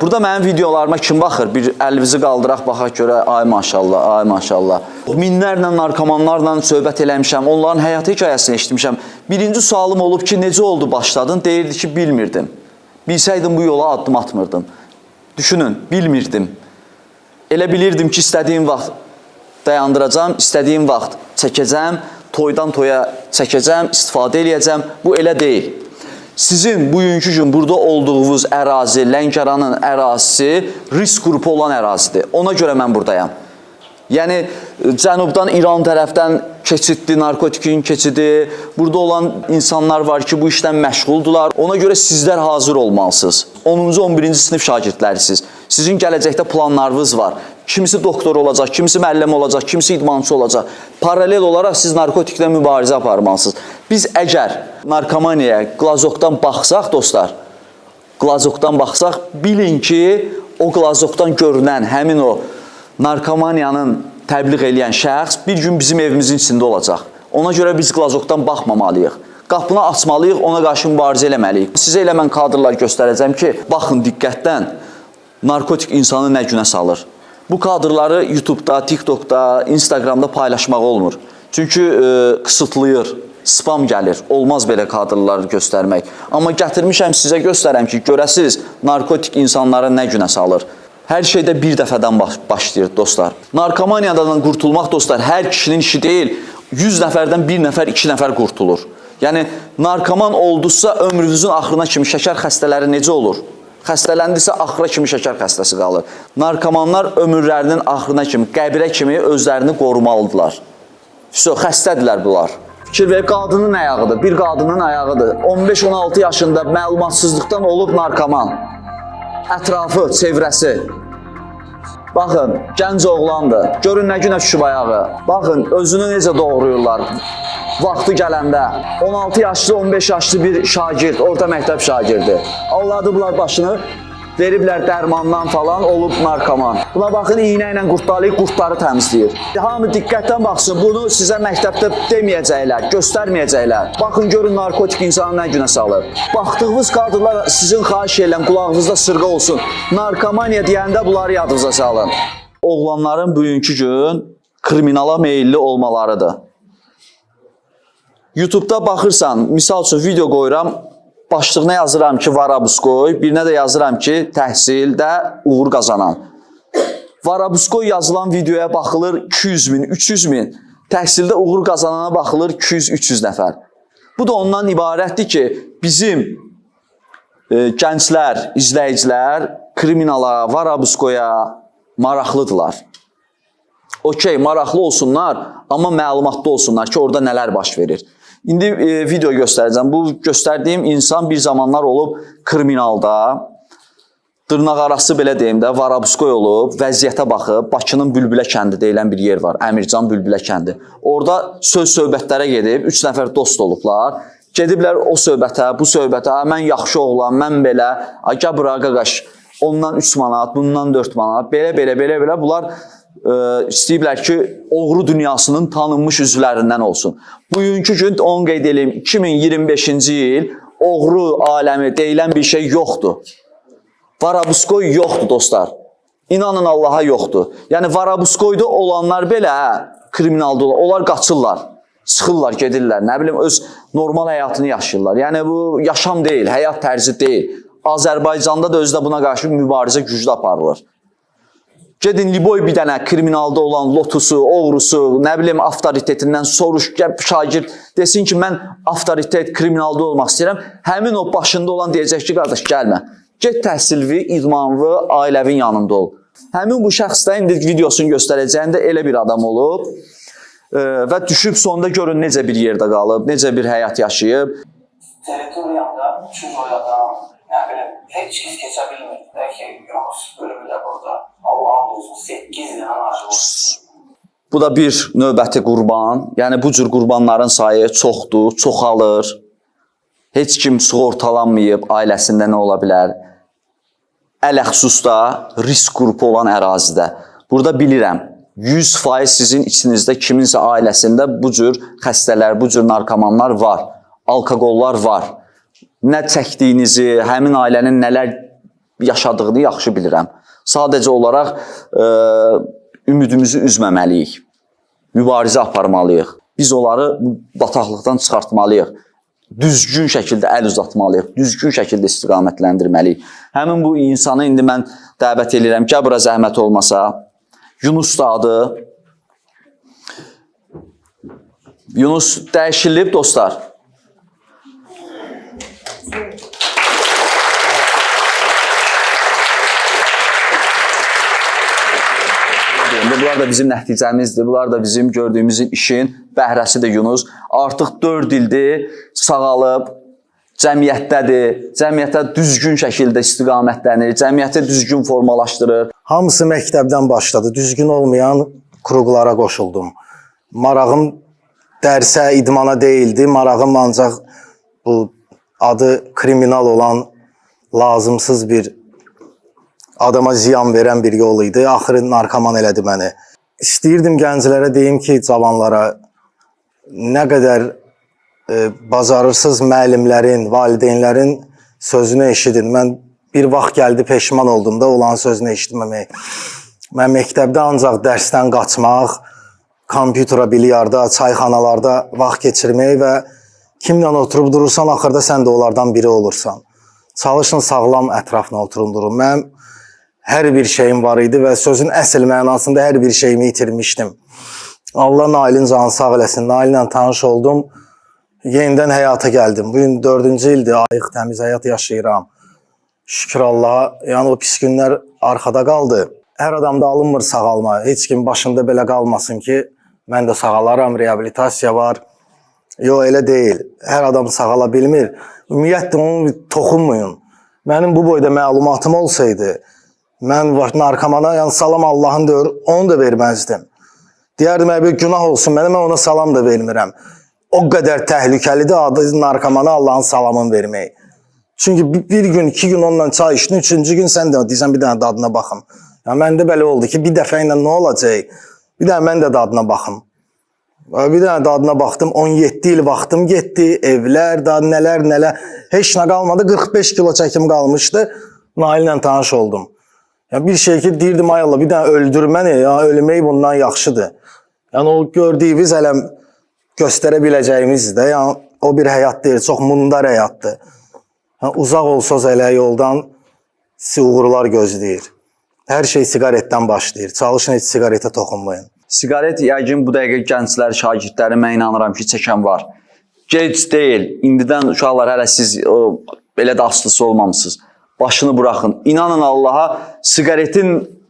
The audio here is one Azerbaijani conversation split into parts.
Burada mənim videolarıma kim baxır? Bir əlimizi qaldıraq, baxaq görə, ay maşallah, ay maşallah. Minlərlə narkomanlarla söhbət eləmişəm, onların həyat hekayəsini eşitmişəm. Birinci sualım olub ki, necə oldu başladın? Deyirdi ki, bilmirdim. Bilsəydim bu yola addım atmırdım. Düşünün, bilmirdim. Elə bilirdim ki, istədiyim vaxt dayandıracam, istədiyim vaxt çəkəcəm, toydan toya çəkəcəm, istifadə eləyəcəm. Bu elə deyil. Sizin bugünkü gün burada olduğunuz ərazi, Lənkəranın ərazisi risk qrupu olan ərazidir. Ona görə mən buradayam. Yəni, cənubdan, İran tərəfdən keçiddir, narkotikin keçidi. Burada olan insanlar var ki, bu işdən məşğuldular. Ona görə sizlər hazır olmalısınız. 10-cu, 11-ci sinif şagirdlərisiniz. Sizin gələcəkdə planlarınız var. Kimisi doktor olacaq, kimisi müəllim olacaq, kimisi idmançı olacaq. Paralel olaraq siz narkotiklə mübarizə aparmalısınız. Biz əgər narkomaniyaya qlazokdan baxsaq, dostlar, qlazokdan baxsaq, bilin ki, o qlazokdan görünən həmin o narkomaniyanın təbliğ eləyən şəxs bir gün bizim evimizin içində olacaq. Ona görə biz qlazokdan baxmamalıyıq. Qapını açmalıyıq, ona qarşı mübarizə eləməliyik. Sizə elə mən kadrlar göstərəcəm ki, baxın diqqətdən, narkotik insanı nə günə salır. Bu kadrları YouTube'da, TikTok'da, Instagram'da paylaşmaq olmur. Çünki qısıtlayır, spam gəlir. Olmaz belə kadrları göstərmək. Amma gətirmişəm sizə göstərəm ki, görəsiniz narkotik insanları nə günə salır. Hər şeydə bir dəfədən başlayır dostlar. Narkomaniyadan qurtulmaq dostlar hər kişinin işi deyil. 100 nəfərdən 1 nəfər, 2 nəfər qurtulur. Yəni narkoman oldusa ömrünüzün axırına kimi şəkər xəstələri necə olur? Xəstələndirsə axıra kimi şəkər xəstəsi qalır. Narkomanlar ömürlərinin axırına kimi, qəbirə kimi özlərini qorumalıdırlar. Xəstədirlər bunlar. Fikir verib, qadının ayağıdır, bir qadının ayağıdır. 15-16 yaşında məlumatsızlıqdan olub narkoman. Ətrafı, çevrəsi. Baxın, gənc oğlandır. Görün nə günə düşüb ayağı. Baxın, özünü necə doğruyurlar. Vaxtı gələndə 16 yaşlı, 15 yaşlı bir şagird, orta məktəb şagirdi. Alladıblar başını, veriblər dərmandan falan, olub narkoman. Buna baxın, iynə ilə qurtdalayıb, qurtları təmizləyir. Hamı diqqətdən baxsın, bunu sizə məktəbdə deməyəcəklər, göstərməyəcəklər. Baxın, görün narkotik insanı nə günə salır. Baxdığınız kadrlar sizin xahiş edirəm, qulağınızda sırğa olsun. Narkomaniya deyəndə bunları yadınıza salın. Oğlanların bugünkü gün kriminala meyilli olmalarıdır. YouTube'da baxırsan, misal üçün video qoyuram, başlığına yazıram ki, Varabuskoy, birinə də yazıram ki, təhsildə uğur qazanan. Varabuskoy yazılan videoya baxılır 200 min, 300 min, təhsildə uğur qazanana baxılır 200-300 nəfər. Bu da ondan ibarətdir ki, bizim gənclər, izləyicilər kriminala, Varabuskoya maraqlıdırlar. Okey, maraqlı olsunlar, amma məlumatlı olsunlar ki, orada nələr baş verir. İndi video göstərəcəm. Bu göstərdiyim insan bir zamanlar olub kriminalda, dırnaq arası belə deyim də, Varabuskoy olub, vəziyyətə baxıb, Bakının Bülbülə kəndi deyilən bir yer var, Əmircan Bülbülə kəndi. Orada söhbətlərə gedib, 3 nəfər dost olublar, gediblər o söhbətə, bu söhbətə, mən yaxşı oğlan, mən belə, gəl bura qaqaş, ondan 3 manat, bundan 4 manat, belə, bunlar istəyiblər ki, oğru dünyasının tanınmış üzvlərindən olsun. Bugünkü gün, onu qeyd edeyim, 2025-ci il oğru aləmi deyilən bir şey yoxdur. Varabuskoy yoxdur dostlar. İnanın Allaha yoxdur. Yəni Varabuskoyda olanlar belə kriminalda olan, onlar qaçırlar, çıxırlar, gedirlər, nə bilim, öz normal həyatını yaşayırlar. Yəni bu yaşam deyil, həyat tərzi deyil. Azərbaycanda da özdə buna qarşı mübarizə güclü aparılır. Gedin Liboy bir dənə kriminalda olan lotusu, oğrusu, nə bilim, avtoritetindən soruş, şagird desin ki, mən avtoritet, kriminalda olmaq istəyirəm. Həmin o başında olan deyəcək ki, qardaş, gəlmə. Get təhsilvi, idmanlı, ailəvin yanında ol. Həmin bu şəxsdə indi videosunu göstərəcəyində elə bir adam olub və düşüb sonunda görün necə bir yerdə qalıb, necə bir həyat yaşayıb. Territoriyamda 300 oyladan, nə bilim, heç kəs keçə bilmir. Bəlkə Yunus bölümündə burada Allah'ın olsun 8 dənə arzu. Bu da bir növbəti qurban. Yəni bu cür qurbanların sayı çoxdur, çoxalır. Heç kim sığortalanmayıb, ailəsində nə ola bilər? Ələxsusda risk qrupu olan ərazidə. Burada bilirəm, 100% sizin içinizdə kiminsə ailəsində bu cür xəstələr, bu cür narkomanlar var, alkoqollar var. Nə çəkdiyinizi, həmin ailənin nələr yaşadığını yaxşı bilirəm. Sadəcə olaraq ümidimizi üzməməliyik. Mübarizə aparmalıyıq. Biz onları bataqlıqdan çıxartmalıyıq. Düzgün şəkildə əl uzatmalıyıq. Düzgün şəkildə istiqamətləndirməliyik. Həmin bu insanı indi mən dəvət edirəm ki, bura zəhmət olmasa, Yunus da adı. Yunus dəyişilib dostlar. Bunlar da bizim nəticəmizdir. Bunlar da bizim gördüyümüz işin bəhrəsidir Yunus. Artıq 4 ildir sağalıb, cəmiyyətdədir. Cəmiyyətə düzgün şəkildə istiqamətlənir. Cəmiyyəti düzgün formalaşdırır. Hamısı məktəbdən başladı. Düzgün olmayan kruqlara qoşuldum. Marağım dərsə, idmana deyildi. Marağım ancaq bu adı kriminal olan lazımsız bir adama ziyan verən bir yol idi. Axırı narkoman elədi məni. İstəyirdim gənclərə deyim ki, cavanlara nə qədər bacarırsız müəllimlərin, valideynlərin sözünü eşidin. Mən bir vaxt gəldi peşman oldum da olan sözünü eşitməmək. Mən məktəbdə ancaq dərsdən qaçmaq, kompütera, bilyarda, çayxanalarda vaxt keçirmək və kimlə oturub durursan, axırda sən də onlardan biri olursan. Çalışın sağlam ətrafına oturun durun. Mənim hər bir şeyim var idi və sözün əsl mənasında hər bir şeyimi itirmişdim. Allah Nailin canı sağ eləsin. Naillə tanış oldum. Yenidən həyata gəldim. Bugün 4-cü ildir ayıq, təmiz həyat yaşayıram. Şükür Allaha. Yəni o pis günlər arxada qaldı. Hər adamda alınmır sağalma. Heç kim başında belə qalmasın ki, mən də sağalaram, reabilitasiya var. Yox, elə deyil. Hər adam sağala bilmir. Ümumiyyətlə onu toxunmayın. Mənim bu boyda məlumatım olsaydı, mən narkomana, yəni salam Allahın deyir, onu da verməzdim. Deyərdim, bir günah olsun mənə, mən ona salam da vermirəm. O qədər təhlükəlidir adı narkomana Allahın salamını vermək. Çünki bir gün, 2 gün onunla çay içdin, 3-cü gün sən də deyirsən bir dənə dadına baxım. Yəni məndə belə oldu ki, bir dəfə ilə nə olacaq? Bir dənə mən də dadına baxım. Bir dənə dadına baxdım, 17 il vaxtım getdi, evlər, nələr. Heç nə qalmadı, 45 kilo çəkim qalmışdı. Naillə tanış oldum. Yəni bir şey ki, deyirdim, ay Allah, bir dənə öldür məni, ya ölmək bundan yaxşıdır. Yəni o gördüyümüz ələm göstərə biləcəyimizdir də, yəni o bir həyat deyil, çox mundar həyatdır. Yəni, uzaq olsaz elə yoldan sizi uğurlar gözləyir. Hər şey siqaretdən başlayır. Çalışın heç siqaretə toxunmayın. Siqaret yəqin bu dəqiqə gənclər, şagirdləri mən inanıram ki, çəkən var. Gec deyil. İndidən uşaqlar hələ siz belə də aslısı olmamısınız. Başını buraxın. İnanın Allaha, siqaretin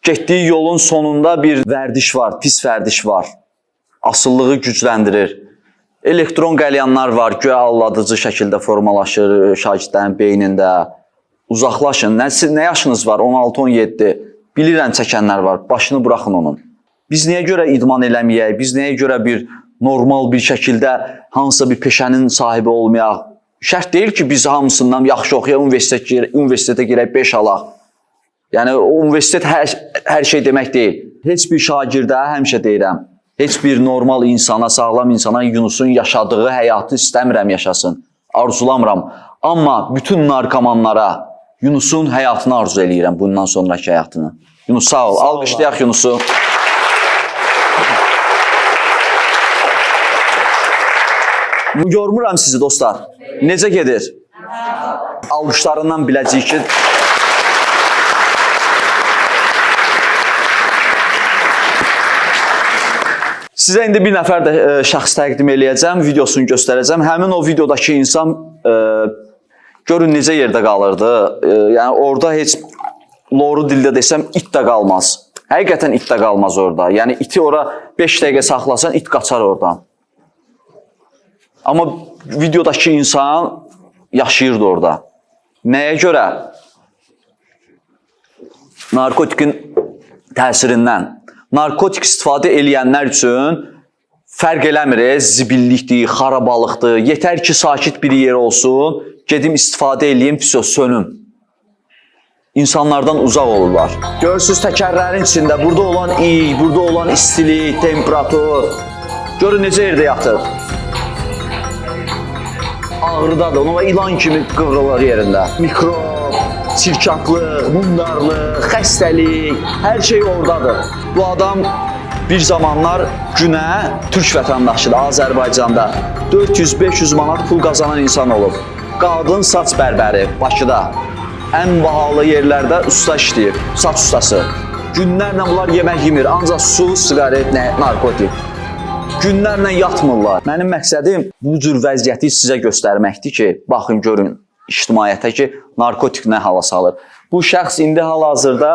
getdiyi yolun sonunda bir vərdiş var, pis vərdiş var. Asıllığı gücləndirir. Elektron qəlyanlar var, göyə alladıcı şəkildə formalaşır şagirdlərin beynində. Uzaqlaşın. Nə yaşınız var? 16-17. Bilirəm çəkənlər var. Başını buraxın onun. Biz niyə görə idman eləməyək? Biz niyə görə bir normal bir şəkildə hansısa bir peşənin sahibi olmayaq? Şərt deyil ki, biz hamısından yaxşı oxuyaq, universitetə girək 5 alaq. Yəni, universitet hər şey demək deyil. Heç bir şagirdə həmişə deyirəm, heç bir normal insana, sağlam insana Yunusun yaşadığı həyatı istəmirəm yaşasın, arzulamıram. Amma bütün narkomanlara Yunusun həyatını arzu eləyirəm, bundan sonraki həyatını. Yunus sağ ol, alqışlayaq Yunusu. Görmürəm sizi dostlar. Necə gedir? Alqışlarından biləcəyik ki... Sizə indi bir nəfər də şəxs təqdim eləyəcəm, videosunu göstərəcəm. Həmin o videodakı insan görün necə yerdə qalırdı. Yəni orada heç loru dildə desəm it də qalmaz. Həqiqətən it də qalmaz orada. Yəni iti ora 5 dəqiqə saxlasan it qaçar oradan. Amma videodakı insan yaşayırdı orada. Nəyə görə? Narkotikin təsirindən. Narkotik istifadə eləyənlər üçün fərq eləmir, zibillikdir, xarabalıqdır. Yetər ki, sakit bir yer olsun, gedim istifadə eləyim, sönüm. İnsanlardan uzaq olurlar. Görürsünüz təkərlərin içində, burada olan iy, burada olan istilik, temperatur. Görün necə yerdə yatır. Ağrıdadır, ona ilan kimi qıvrılır yerində. Mikrob, Çirkablıq, mundarlıq, xəstəlik, hər şey oradadır. Bu adam bir zamanlar günə türk vətəndaşıdır Azərbaycanda 400-500 manat pul qazanan insan olub. Qadın saç bərbəri Bakıda ən bahalı yerlərdə usta işləyir, saç ustası. Günlərlə bunlar yemək yemir, ancaq su, siqaret, narkotik. Günlərlə yatmırlar. Mənim məqsədim bu cür vəziyyəti sizə göstərməkdir ki, baxın, görün ictimaiyyətə ki, narkotik nə hala salır. Bu şəxs indi hal-hazırda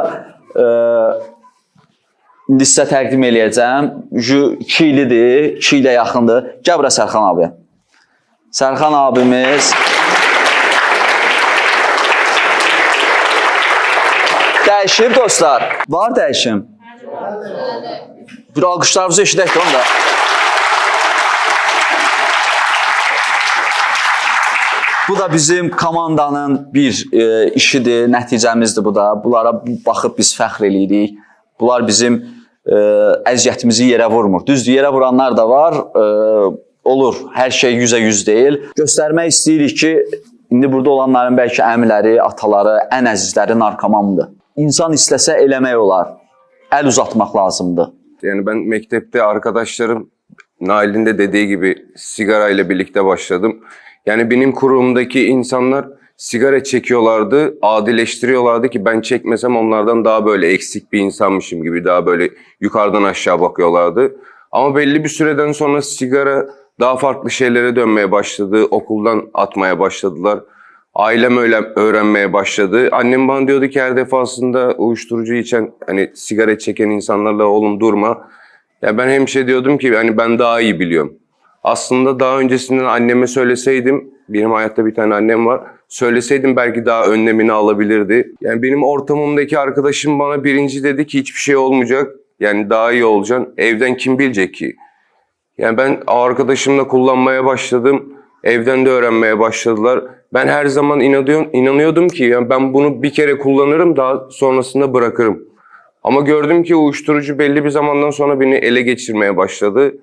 indi sizə təqdim eləyəcəm. 2 ilidir, 2 ilə yaxındır. Gəl bura Sərxan abi. Sərxan abimiz dəyişib dostlar. Var dəyişim. Bir alqışlarınızı eşidək də onda. Bu da bizim komandanın bir işidir, nəticəmizdir bu da. Bunlara baxıb biz fəxr eləyirik. Bunlar bizim əziyyətimizi yerə vurmur. Düzdür, yerə vuranlar da var. Olur, hər şey 100% deyil. Göstərmək istəyirik ki, indi burada olanların bəlkə əmiləri, ataları, ən əzizləri narkomandır. İnsan istəsə eləmək olar. Əl uzatmaq lazımdır. Yani ben mektepte arkadaşlarım Nail'in de dediği gibi sigara ile birlikte başladım. Yani benim kurumdaki insanlar sigara çekiyorlardı, adileştiriyorlardı ki ben çekmesem onlardan daha böyle eksik bir insanmışım gibi daha böyle yukarıdan aşağı bakıyorlardı. Ama belli bir süreden sonra sigara daha farklı şeylere dönmeye başladı, okuldan atmaya başladılar. Ailem öyle öğrenmeye başladı. Annem bana diyordu ki her defasında uyuşturucu içen, hani sigara çeken insanlarla oğlum durma. Ya ben hemşire diyordum ki hani ben daha iyi biliyorum. Aslında daha öncesinden anneme söyleseydim, benim hayatta bir tane annem var. Söyleseydim belki daha önlemini alabilirdi. Yani benim ortamımdaki arkadaşım bana birinci dedi ki hiçbir şey olmayacak. Yani daha iyi olacaksın. Evden kim bilecek ki? Yani ben arkadaşımla kullanmaya başladım. Evden de öğrenmeye başladılar. Ben her zaman inanıyordum ki yani ben bunu bir kere kullanırım, daha sonrasında bırakırım. Ama gördüm ki uyuşturucu belli bir zamandan sonra beni ele geçirmeye başladı.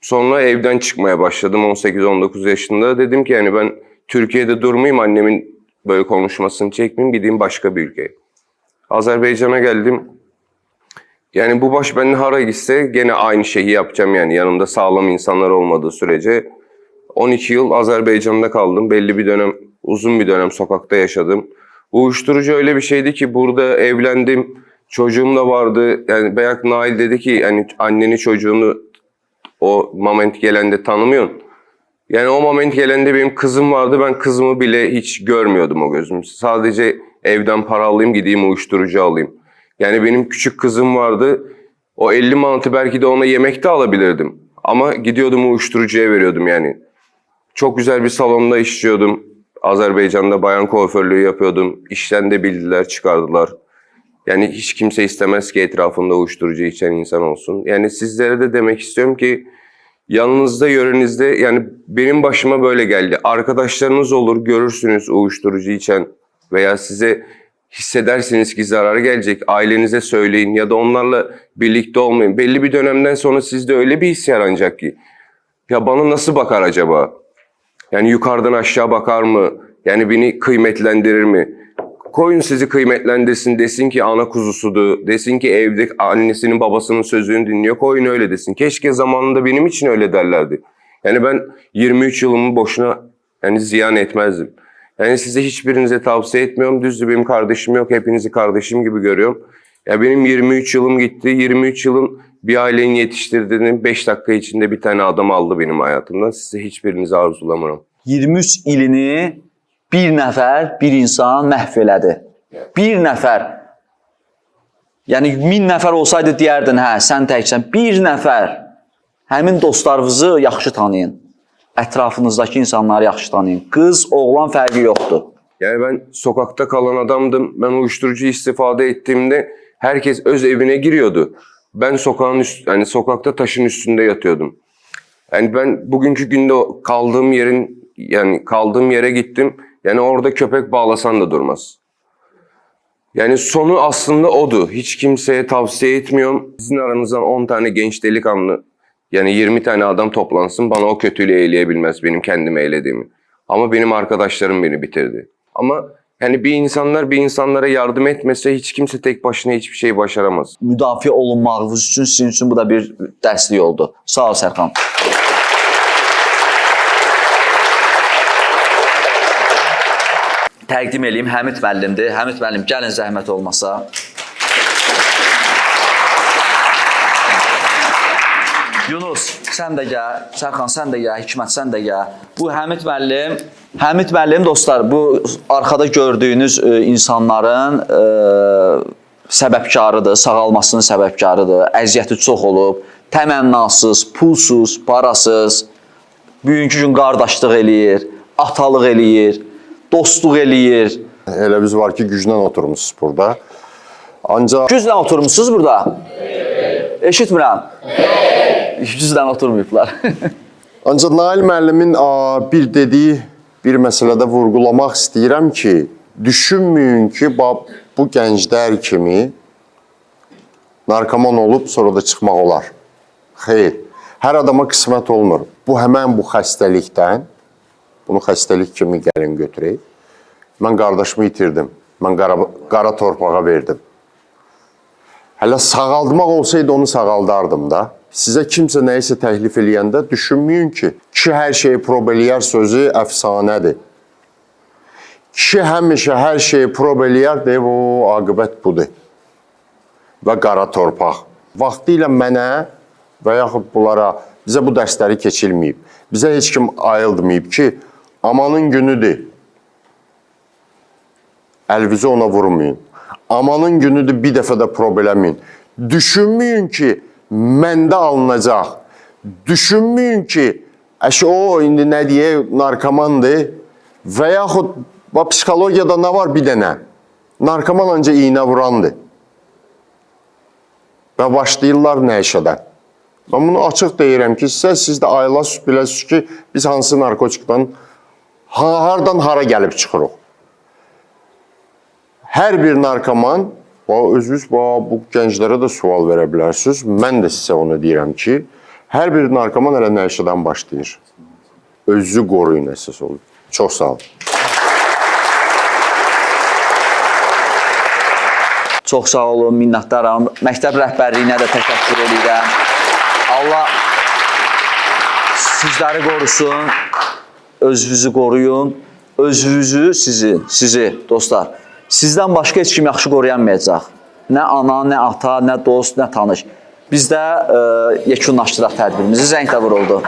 Sonra evden çıkmaya başladım 18-19 yaşında. Dedim ki yani ben Türkiye'de durmayayım, annemin böyle konuşmasını çekmeyeyim, gideyim başka bir ülkeye. Azerbaycan'a geldim. Yani bu baş benden hara gitse gene aynı şeyi yapacağım yani yanımda sağlam insanlar olmadığı sürece. 12 yıl Azerbaycan'da kaldım. Belli bir dönem, uzun bir dönem sokakta yaşadım. Uyuşturucu öyle bir şeydi ki burada evlendim. Çocuğum da vardı. Yani Beyak Nail dedi ki yani anneni çocuğunu o moment gelende tanımıyorsun. Yani o moment gelende benim kızım vardı. Ben kızımı bile hiç görmüyordum o gözüm. Sadece evden para alayım, gideyim uyuşturucu alayım. Yani benim küçük kızım vardı. O 50 manatı belki de ona yemekte alabilirdim. Ama gidiyordum uyuşturucuya veriyordum yani. Çok güzel bir salonda işliyordum. Azerbaycan'da bayan kuaförlüğü yapıyordum. İşten de bildiler, çıkardılar. Yani hiç kimse istemez ki etrafında uyuşturucu içen insan olsun. Yani sizlere de demek istiyorum ki yanınızda, yörenizde yani benim başıma böyle geldi. Arkadaşlarınız olur, görürsünüz uyuşturucu içen veya size hissedersiniz ki zararı gelecek. Ailenize söyleyin ya da onlarla birlikte olmayın. Belli bir dönemden sonra sizde öyle bir his yaranacak ki ya bana nasıl bakar acaba? Yani yukarıdan aşağı bakar mı? Yani beni kıymetlendirir mi? Koyun sizi kıymetlendirsin, desin ki ana kuzusudu, desin ki evde annesinin babasının sözünü dinliyor, koyun öyle desin. Keşke zamanında benim için öyle derlerdi. Yani ben 23 yılımı boşuna yani ziyan etmezdim. Yani size hiçbirinize tavsiye etmiyorum. Düzdür benim kardeşim yok, hepinizi kardeşim gibi görüyorum. Ya benim 23 yılım gitti, 23 yılın bir ailenin yetiştirdiğini 5 dakika içinde bir tane adam aldı benim hayatımdan. Size hiçbirinizi arzulamıyorum. 23 ilini bir nəfər, bir insan məhv elədi. Bir nəfər. Yəni 1000 nəfər olsaydı deyərdin, hə, sən təksən. Bir nəfər. Həmin dostlarınızı yaxşı tanıyın. Ətrafınızdakı insanları yaxşı tanıyın. Qız, oğlan fərqi yoxdur. Yani ben sokakta kalan adamdım. Ben uyuşturucu istifade ettiğimde herkes öz evine giriyordu. Ben yani sokakta taşın üstünde yatıyordum. Yani ben bugünkü günde kaldığım yere gittim. Yani orada köpek bağlasan da durmaz. Yani sonu aslında odu. Hiç kimseye tavsiye etmiyorum. Sizin aranızdan 10 tane genç delikanlı, yani 20 tane adam toplansın, bana o kötülüğü eyleyebilmez benim kendime eylediğimi. Ama benim arkadaşlarım beni bitirdi. Ama Yani bir insanlara yardım etmese hiç kimse tek başına hiçbir şey başaramaz. Müdafiə olunmağınız üçün sizin üçün bu da bir dərslik oldu. Sağ ol Sərxan. Təqdim edeyim, Həmid müəllimdir. Həmid müəllim, gəlin zəhmət olmasa. Yunus, sən də gəl. Sərxan, sən də gəl. Hikmət, sən də gəl. Bu Həmid müəllim dostlar, bu arkada gördüyünüz insanların səbəbkarıdır, sağalmasının səbəbkarıdır. Əziyyəti çox olub, təmənnasız, pulsuz, parasız. Bugünkü gün qardaşlıq eləyir, atalıq eləyir, dostluq eləyir. Elə biz var ki, güclə oturmuşuz burada. Ancaq Güclə oturmuşsunuz burada? Eşitmirəm. Güclə oturmayıblar. Ancaq Nail müəllimin bir dediyi bir məsələdə vurğulamaq istəyirəm ki, düşünməyin ki, bu gənclər kimi narkoman olub sonra da çıxmaq olar. Xeyr, hər adama qismət olmur. Bu həmən bu xəstəlikdən, bunu xəstəlik kimi gəlin götürək. Mən qardaşımı itirdim, mən qara torpağa verdim. Hələ sağaldmaq olsaydı onu sağaldardım da. Sizə kimsə nəyisə təklif eləyəndə düşünməyin ki, kişi hər şeyi prob eləyər sözü əfsanədir. Kişi həmişə hər şeyi prob eləyər deyib, o aqibət budur. Və qara torpaq. Vaxtilə mənə və yaxud bunlara, bizə bu dərsləri keçilməyib. Bizə heç kim ayıldmayıb ki, amanın günüdür. Əlvizi ona vurmayın. Amanın günüdür, bir dəfə də prob eləməyin. Düşünməyin ki, məndə alınacaq. Düşünməyin ki, o indi nə deyə, narkomandır. Və yaxud psixologiyada nə var bir dənə? Narkoman ancaq iynə vurandır. Və başlayırlar nəşədən. Mən bunu açıq deyirəm ki, siz də ayılasınız, biləsiniz ki, biz hansı narkotikdən, hardan hara gəlib çıxırıq. Hər bir narkoman, özünüz bu gənclərə də sual verə bilərsiniz. Mən də sizə onu deyirəm ki, hər bir narkoman elə nəşədən başlayır. Özünüzü qoruyun əsas olur. Çox sağ olun. Çox sağ olun, minnətdaram. Məktəb rəhbərliyinə də təşəkkür edirəm. Allah sizləri qorusun, özünüzü qoruyun. Özünüzü, sizi dostlar. Sizdən başqa heç kim yaxşı qoruyamayacaq. Nə ana, nə ata, nə dost, nə tanış. Biz də yekunlaşdıraq tədbirimizi. Zəng də vuruldu.